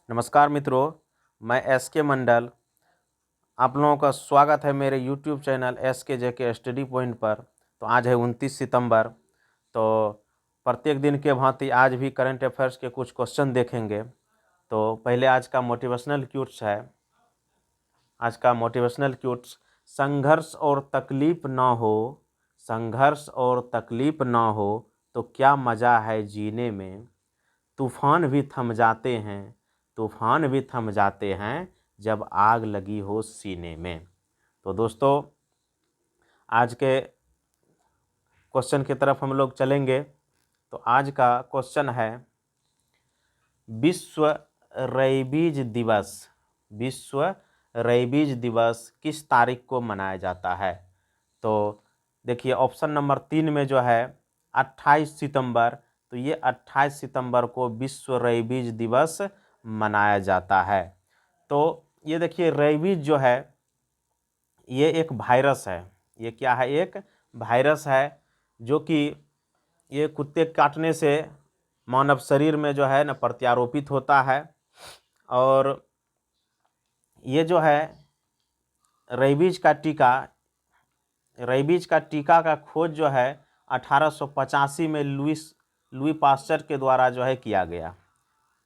नमस्कार मित्रों, मैं एस के मंडल। आप लोगों का स्वागत है मेरे यूट्यूब चैनल एस के जे के स्टडी पॉइंट पर। तो आज है 29 सितंबर। तो प्रत्येक दिन के भांति आज भी करंट अफेयर्स के कुछ क्वेश्चन देखेंगे। तो पहले आज का मोटिवेशनल क्यूट्स है। आज का मोटिवेशनल क्यूट्स: संघर्ष और तकलीफ ना हो, संघर्ष और तकलीफ ना हो तो क्या मज़ा है जीने में। तूफान भी थम जाते हैं, तूफान भी थम जाते हैं जब आग लगी हो सीने में। तो दोस्तों, आज के क्वेश्चन की तरफ हम लोग चलेंगे। तो आज का क्वेश्चन है, विश्व रेबीज दिवस, विश्व रेबीज दिवस किस तारीख को मनाया जाता है। तो देखिए ऑप्शन नंबर 3 में जो है 28 सितंबर। तो ये 28 सितंबर को विश्व रेबीज दिवस मनाया जाता है। तो ये देखिए, रेबीज जो है ये एक वायरस है। ये क्या है? एक वायरस है जो कि ये कुत्ते काटने से मानव शरीर में जो है ना प्रत्यारोपित होता है। और ये जो है रेबीज का टीका, रेबीज का टीका का खोज जो है 1885 में लुई पास्चर के द्वारा जो है किया गया।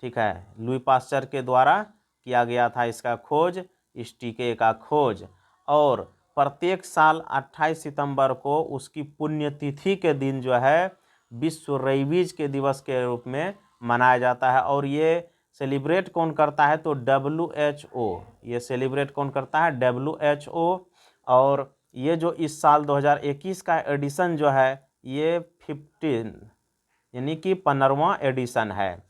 ठीक है, लुई पास्चर के द्वारा किया गया था इसका खोज, इस टीके का खोज। और प्रत्येक साल 28 सितंबर को उसकी पुण्यतिथि के दिन जो है विश्व रेबीज के दिवस के रूप में मनाया जाता है। और ये सेलिब्रेट कौन करता है? तो WHO। ये सेलिब्रेट कौन करता है? WHO। और ये जो इस साल 2021 का एडिशन जो है ये 15 यानी कि 15वां एडिशन है।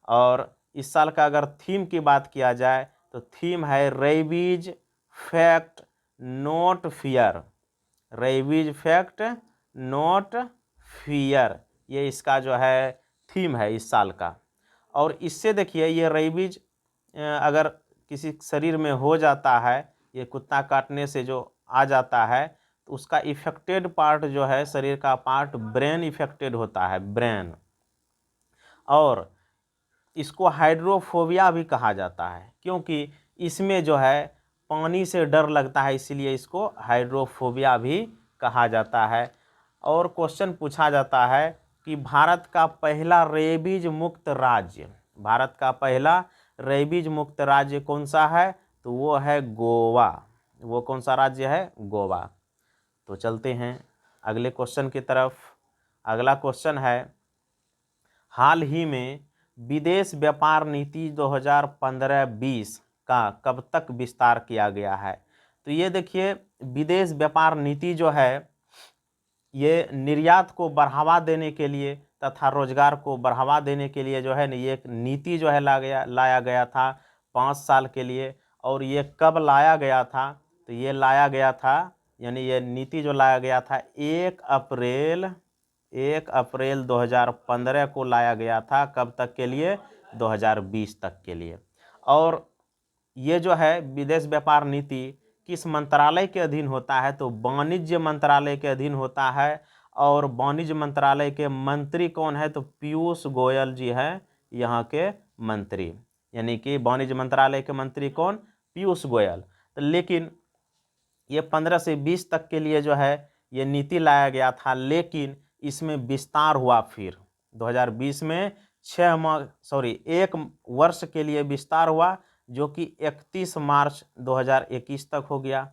और इस साल का अगर थीम की बात किया जाए तो थीम है rabies fact not fear. Rabies fact not fear, ये इसका जो है थीम है इस साल का। और इससे देखिए, ये रेबीज अगर किसी शरीर में हो जाता है, ये कुत्ता काटने से जो आ जाता है, तो उसका इफेक्टेड पार्ट जो है, शरीर का पार्ट ब्रेन इफेक्टेड होता है, ब्रेन। और इसको हाइड्रोफोबिया भी कहा जाता है, क्योंकि इसमें जो है पानी से डर लगता है, इसीलिए इसको हाइड्रोफोबिया भी कहा जाता है। और क्वेश्चन पूछा जाता है कि भारत का पहला रेबीज मुक्त राज्य, भारत का पहला रेबीज मुक्त राज्य कौन सा है? तो वो है गोवा। वो कौन सा राज्य है? गोवा। तो चलते हैं अगले क्वेश्चन की तरफ। अगला क्वेश्चन है, हाल ही में विदेश व्यापार नीति 2015-20 का कब तक विस्तार किया गया है। तो ये देखिए, विदेश व्यापार नीति जो है ये निर्यात को बढ़ावा देने के लिए तथा रोजगार को बढ़ावा देने के लिए जो है ना, ये एक नीति जो है लाया गया था 5 साल के लिए। और ये कब लाया गया था? तो ये लाया गया था, यानी ये नीति जो लाया गया था 1 अप्रैल 2015 को लाया गया था। कब तक के लिए? 2020 तक के लिए। और ये जो है विदेश व्यापार नीति किस मंत्रालय के अधीन होता है? तो वाणिज्य मंत्रालय के अधीन होता है। और वाणिज्य मंत्रालय के मंत्री कौन है? तो पीयूष गोयल जी हैं यहाँ के मंत्री, यानी कि वाणिज्य मंत्रालय के मंत्री कौन? पीयूष गोयल। तो लेकिन ये 15 से 20 तक के लिए जो है ये नीति लाया गया था, लेकिन इसमें विस्तार हुआ फिर 2020 में 1 वर्ष के लिए विस्तार हुआ, जो कि 31 मार्च 2021 तक हो गया।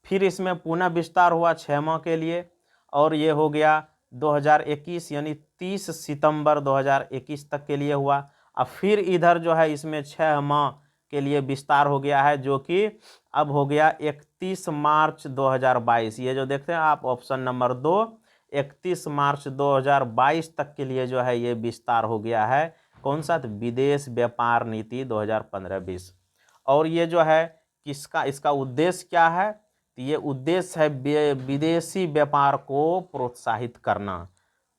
फिर इसमें पुनः विस्तार हुआ 6 माह के लिए, और ये हो गया 2021 यानी 30 सितंबर 2021 तक के लिए हुआ। अब फिर इधर जो है इसमें 6 माह के लिए विस्तार हो गया है, जो कि अब हो गया 31 मार्च 2022। ये जो देखते हैं आप ऑप्शन नंबर 2, 31 मार्च 2022 तक के लिए जो है ये विस्तार हो गया है। कौन सा? विदेश व्यापार नीति 2015-20। और ये जो है किसका, इसका उद्देश्य क्या है? तो ये उद्देश्य है विदेशी व्यापार को प्रोत्साहित करना,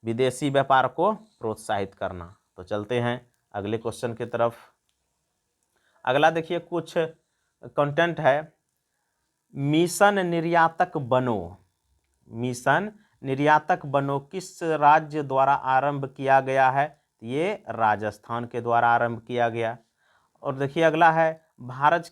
विदेशी व्यापार को प्रोत्साहित करना। तो चलते हैं अगले क्वेश्चन की तरफ। अगला देखिए, कुछ कंटेंट है, मिशन निर्यातक बनो, मिशन निर्यातक बनो किस राज्य द्वारा आरंभ किया गया है? ये राजस्थान के द्वारा आरंभ किया गया। और देखिए अगला है भारत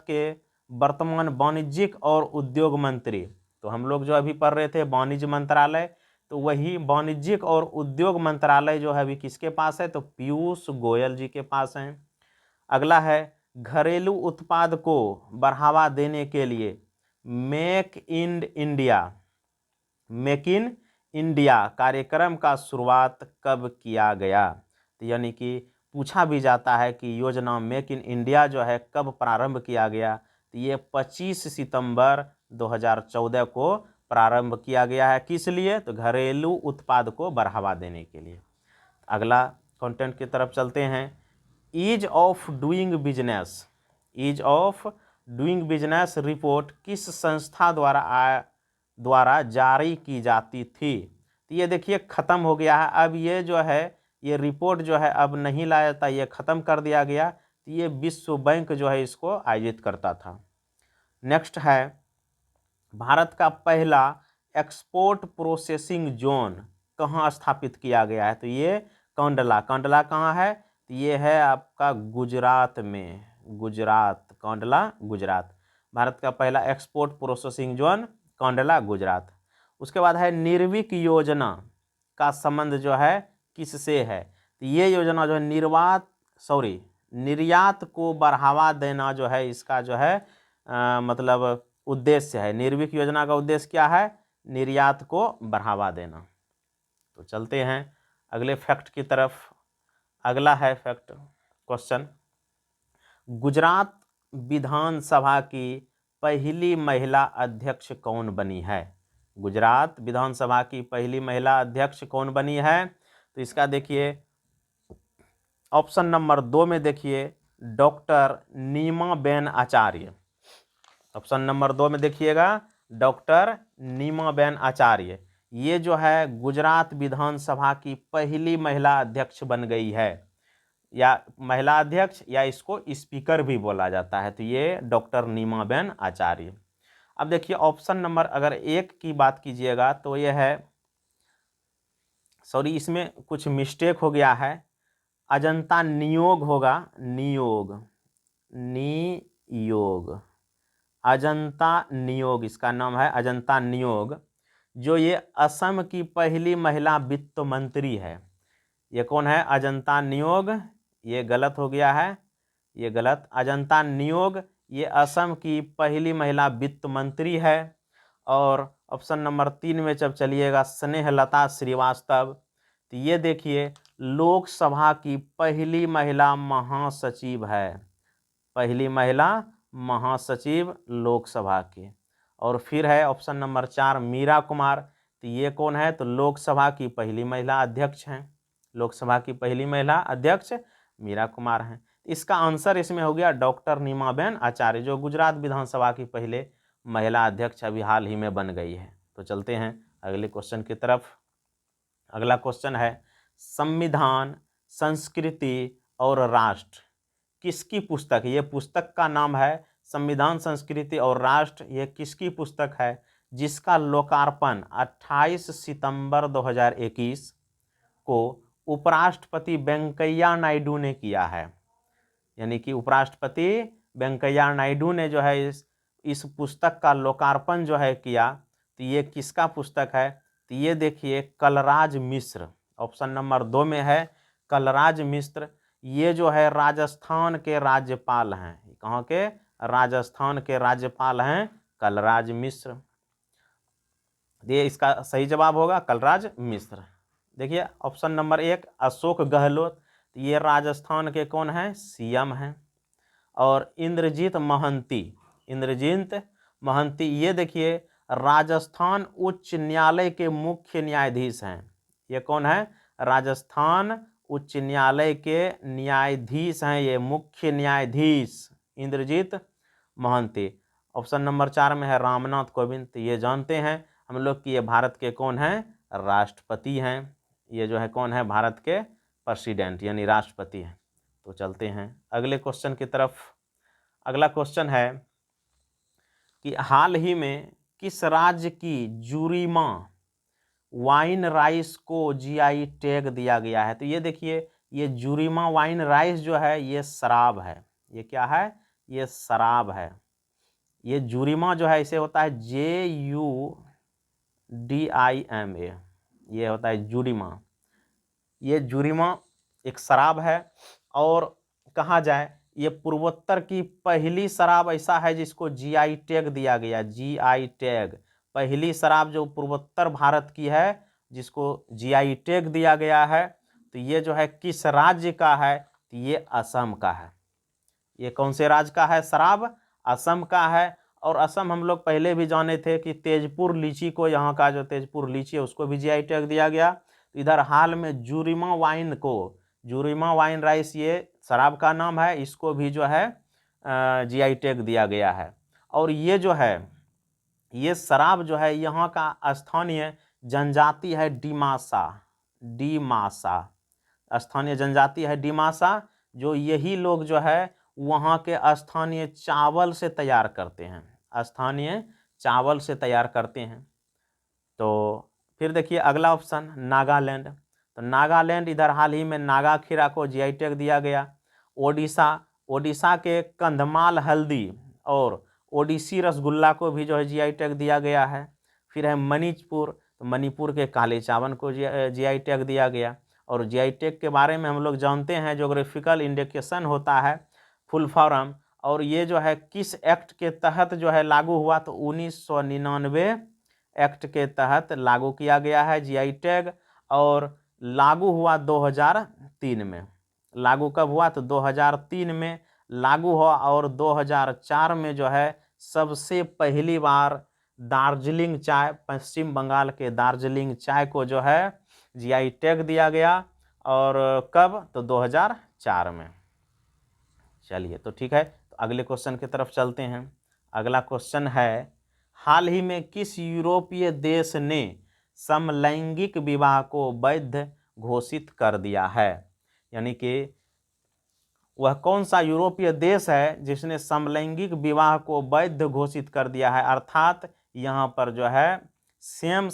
के वर्तमान वाणिज्यिक और उद्योग मंत्री। तो हम लोग जो अभी पढ़ रहे थे वाणिज्य मंत्रालय, तो वही वाणिज्यिक और उद्योग मंत्रालय जो है अभी किसके पास है, तो पीयूष गोयल जी के पास है। अगला है घरेलू उत्पाद को बढ़ावा देने के लिए मेक इन इंडिया कार्यक्रम का शुरुआत कब किया गया। तो यानी कि पूछा भी जाता है कि योजना मेक इन इंडिया जो है कब प्रारंभ किया गया, तो ये 25 सितंबर 2014 को प्रारंभ किया गया है। किस लिए, तो घरेलू उत्पाद को बढ़ावा देने के लिए। अगला कंटेंट की तरफ चलते हैं। Ease of doing business report किस संस्था द्वारा जारी की जाती थी। तो ये देखिए ख़त्म हो गया है, अब ये जो है ये रिपोर्ट जो है अब नहीं लाया जाता, ये ख़त्म कर दिया गया। तो ये विश्व बैंक जो है इसको आयोजित करता था। नेक्स्ट है भारत का पहला एक्सपोर्ट प्रोसेसिंग जोन कहाँ स्थापित किया गया है। तो ये कंडला कहाँ है, तो ये है आपका गुजरात में, कंडला गुजरात। भारत का पहला export processing zone Kandla Gujarat. उसके बाद है निर्विक योजना का संबंध जो है किससे है। तो ये योजना जो है निर्यात को बढ़ावा देना जो है इसका जो है मतलब उद्देश्य है। निर्विक योजना का उद्देश्य क्या है, निर्यात को बढ़ावा देना। तो चलते हैं अगले फैक्ट की तरफ। अगला है फैक्ट क्वेश्चन, गुजरात विधानसभा की पहली महिला अध्यक्ष कौन बनी है। गुजरात विधानसभा की पहली महिला अध्यक्ष कौन बनी है। तो इसका देखिए ऑप्शन नंबर 2 में देखिए डॉक्टर नीमाबेन आचार्य। ऑप्शन नंबर 2 में देखिएगा डॉक्टर नीमाबेन आचार्य, ये जो है गुजरात विधानसभा की पहली महिला अध्यक्ष बन गई है, या महिला अध्यक्ष या इसको स्पीकर भी बोला जाता है। तो ये डॉक्टर नीमाबेन आचार्य। अब देखिए ऑप्शन नंबर अगर 1 की बात कीजिएगा तो ये है, सॉरी इसमें कुछ मिस्टेक हो गया है, अजंता नियोग होगा, अजंता नियोग इसका नाम है, अजंता नियोग, जो ये असम की पहली महिला वित्त मंत्री है। ये कौन है, अजंता नियोग, ये गलत हो गया है, ये गलत। अजंता नियोग ये असम की पहली महिला वित्त मंत्री है। और ऑप्शन नंबर 3 में जब चलिएगा स्नेहलता श्रीवास्तव, तो ये देखिए लोकसभा की पहली महिला महासचिव है, पहली महिला महासचिव लोकसभा की। और फिर है ऑप्शन नंबर 4 मीरा कुमार, तो ये कौन है, तो लोकसभा की पहली महिला अध्यक्ष हैं, लोकसभा की पहली महिला अध्यक्ष मीरा कुमार हैं। इसका आंसर इसमें हो गया डॉक्टर नीमाबेन आचार्य, जो गुजरात विधानसभा की पहले महिला अध्यक्ष अभी हाल ही में बन गई है। तो चलते हैं अगले क्वेश्चन की तरफ। अगला क्वेश्चन है संविधान, संस्कृति और राष्ट्र किसकी पुस्तक है। ये पुस्तक का नाम है संविधान, संस्कृति और राष्ट्र। ये किसकी पुस्तक है, जिसका लोकार्पण 28 सितंबर 2021 को उपराष्ट्रपति वेंकैया नायडू ने किया है। यानी कि उपराष्ट्रपति वेंकैया नायडू ने जो है इस पुस्तक का लोकार्पण जो है किया। तो ये किसका पुस्तक है, तो ये देखिए कलराज मिश्र, ऑप्शन नंबर 2 में है कलराज मिश्र। ये जो है राजस्थान के राज्यपाल हैं, कहाँ के, राजस्थान के राज्यपाल हैं कलराज मिश्र। ये इसका सही जवाब होगा कलराज मिश्र। देखिए ऑप्शन नंबर 1 अशोक गहलोत, ये राजस्थान के कौन हैं, सीएम हैं। और इंद्रजीत महंती, ये देखिए राजस्थान उच्च न्यायालय के मुख्य न्यायाधीश हैं। ये कौन है, राजस्थान उच्च न्यायालय के न्यायाधीश हैं, ये मुख्य न्यायाधीश इंद्रजीत महंती। ऑप्शन नंबर 4 में है रामनाथ कोविंद, तो ये जानते हैं हम लोग कि ये भारत के कौन हैं, राष्ट्रपति हैं। ये जो है कौन है, भारत के प्रेसिडेंट यानी राष्ट्रपति हैं। तो चलते हैं अगले क्वेश्चन की तरफ। अगला क्वेश्चन है कि हाल ही में किस राज्य की जुरीमा वाइन राइस को जीआई टैग दिया गया है। तो ये देखिए ये जुरिमा वाइन राइस जो है ये शराब है। ये क्या है? ये शराब है। ये जुरिमा जो है इसे होता है JUDIMA, ये होता है जुरिमा। ये जुरिमा एक शराब है और कहा जाए ये पूर्वोत्तर की पहली शराब ऐसा है जिसको GI टैग दिया गया। GI टैग, पहली शराब जो पूर्वोत्तर भारत की है जिसको GI टैग दिया गया है। तो ये जो है किस राज्य का है? तो ये असम का है। ये कौन से राज्य का है शराब? असम का है। और असम हम लोग पहले भी जाने थे कि तेजपुर लीची को, यहाँ का जो तेजपुर लीची है उसको भी GI टैग दिया गया। तो इधर हाल में जुरिमा वाइन को, जुरिमा वाइन राइस ये शराब का नाम है, इसको भी जो है GI टैग दिया गया है। और ये जो है ये शराब जो है यहाँ का स्थानीय जनजाति है डिमासा। डिमासा स्थानीय जनजाति है डिमासा, जो यही लोग जो है वहाँ के स्थानीय चावल से तैयार करते हैं, स्थानीय चावल से तैयार करते हैं। तो फिर देखिए अगला ऑप्शन नागालैंड। तो नागालैंड, इधर हाल ही में नागा खीरा को GI टैग दिया गया। ओडिशा, ओडिशा के कंधमाल हल्दी और ओडिसी रसगुल्ला को भी जो है GI टैग दिया गया है। फिर है मणिपुर, तो मणिपुर के काले चावल को GI टैग दिया गया। और GI टैग के बारे में हम लोग जानते हैं, ज्योग्राफिकल इंडिकेशन होता है फुल फॉर्म। और ये जो है किस एक्ट के तहत जो है लागू हुआ? तो 1999 एक्ट के तहत लागू किया गया है GI टैग। और लागू हुआ 2003 में। लागू कब हुआ? तो 2003 में लागू हुआ। और 2004 में जो है सबसे पहली बार दार्जिलिंग चाय, पश्चिम बंगाल के दार्जिलिंग चाय को जो है GI टैग दिया गया। और कब? तो 2004 में। चलिए तो ठीक है, तो अगले क्वेश्चन की तरफ चलते हैं। अगला क्वेश्चन है, हाल ही में किस यूरोपीय देश ने समलैंगिक विवाह को वैध घोषित कर दिया है? यानी कि वह कौन सा यूरोपीय देश है जिसने समलैंगिक विवाह को वैध घोषित कर दिया है? अर्थात यहाँ पर जो है सेम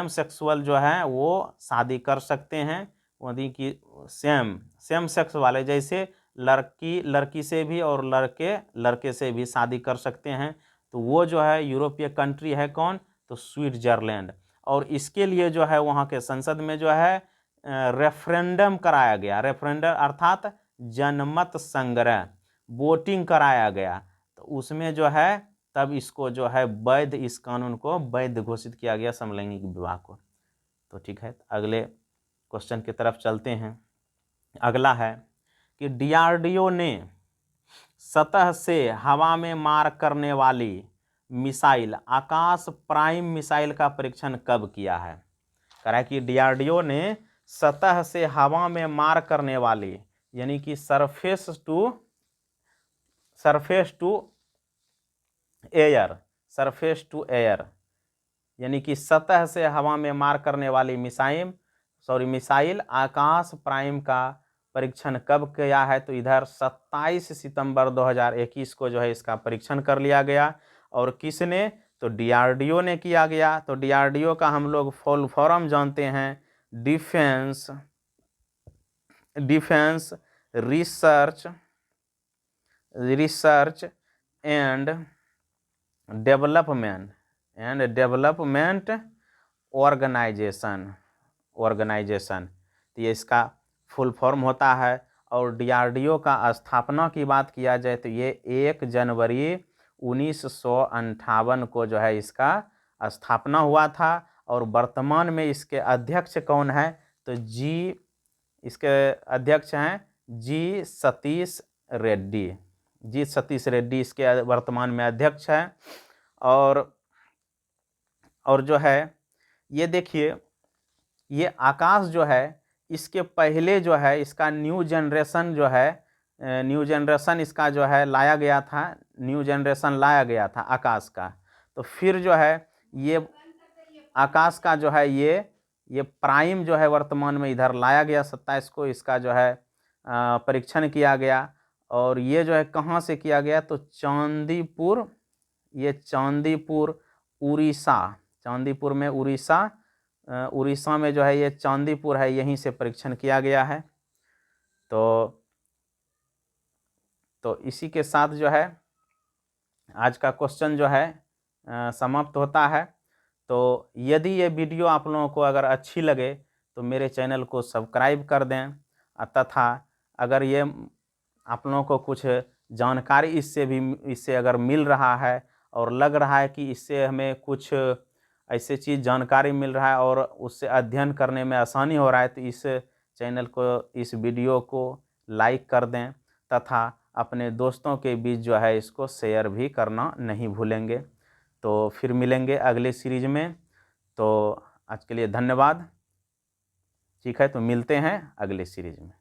सेक्सुअल जो है वो शादी कर सकते हैं। यानी कि सेम सेक्स वाले, जैसे लड़की लड़की से भी और लड़के लड़के से भी शादी कर सकते हैं। तो वो जो है यूरोपीय कंट्री है कौन? तो स्विट्जरलैंड। और इसके लिए जो है वहाँ के संसद में जो है रेफरेंडम कराया गया। रेफरेंडम अर्थात जनमत संग्रह, वोटिंग कराया गया। तो उसमें जो है तब इसको जो है वैध, इस कानून को वैध घोषित किया गया, समलैंगिक विवाह को। तो ठीक है, अगले क्वेश्चन की तरफ चलते हैं। अगला है कि DRDO ने सतह से हवा में मार करने वाली मिसाइल आकाश प्राइम मिसाइल का परीक्षण कब किया है? कह रहा है कि DRDO ने सतह से हवा में मार करने वाली, यानी कि सरफेस टू एयर, यानी कि सतह से हवा में मार करने वाली मिसाइल आकाश प्राइम का परीक्षण कब किया है? तो इधर 27 सितंबर 2021 को जो है इसका परीक्षण कर लिया गया। और किसने? तो DRDO ने किया गया। तो DRDO का हम लोग फुल फॉर्म जानते हैं, defence research and development organisation. तो ये इसका फुल फॉर्म होता है। और DRDO का स्थापना की बात किया जाए तो ये 1 जनवरी 1958 को जो है इसका स्थापना हुआ था। और वर्तमान में इसके अध्यक्ष कौन है? तो इसके अध्यक्ष हैं सतीश रेड्डी इसके वर्तमान में अध्यक्ष हैं। और जो है ये देखिए, ये आकाश जो है इसके पहले जो है इसका न्यू जनरेशन इसका जो है लाया गया था आकाश का। तो फिर जो है ये आकाश का जो है ये प्राइम जो है वर्तमान में इधर लाया गया 27 को, इसका जो है परीक्षण किया गया। और ये जो है कहाँ से किया गया? तो चांदीपुर उड़ीसा, चांदीपुर में उड़ीसा उड़ीसा में जो है ये चांदीपुर है, यहीं से परीक्षण किया गया है। तो इसी के साथ जो है आज का क्वेश्चन जो है समाप्त होता है। तो यदि ये वीडियो आप लोगों को अगर अच्छी लगे तो मेरे चैनल को सब्सक्राइब कर दें, तथा अगर ये आप लोगों को कुछ जानकारी इससे अगर मिल रहा है और लग रहा है कि इससे हमें कुछ ऐसे चीज़ जानकारी मिल रहा है और उससे अध्ययन करने में आसानी हो रहा है, तो इस चैनल को, इस वीडियो को लाइक कर दें तथा अपने दोस्तों के बीच जो है इसको शेयर भी करना नहीं भूलेंगे। तो फिर मिलेंगे अगले सीरीज में। तो आज के लिए धन्यवाद। ठीक है, तो मिलते हैं अगले सीरीज में।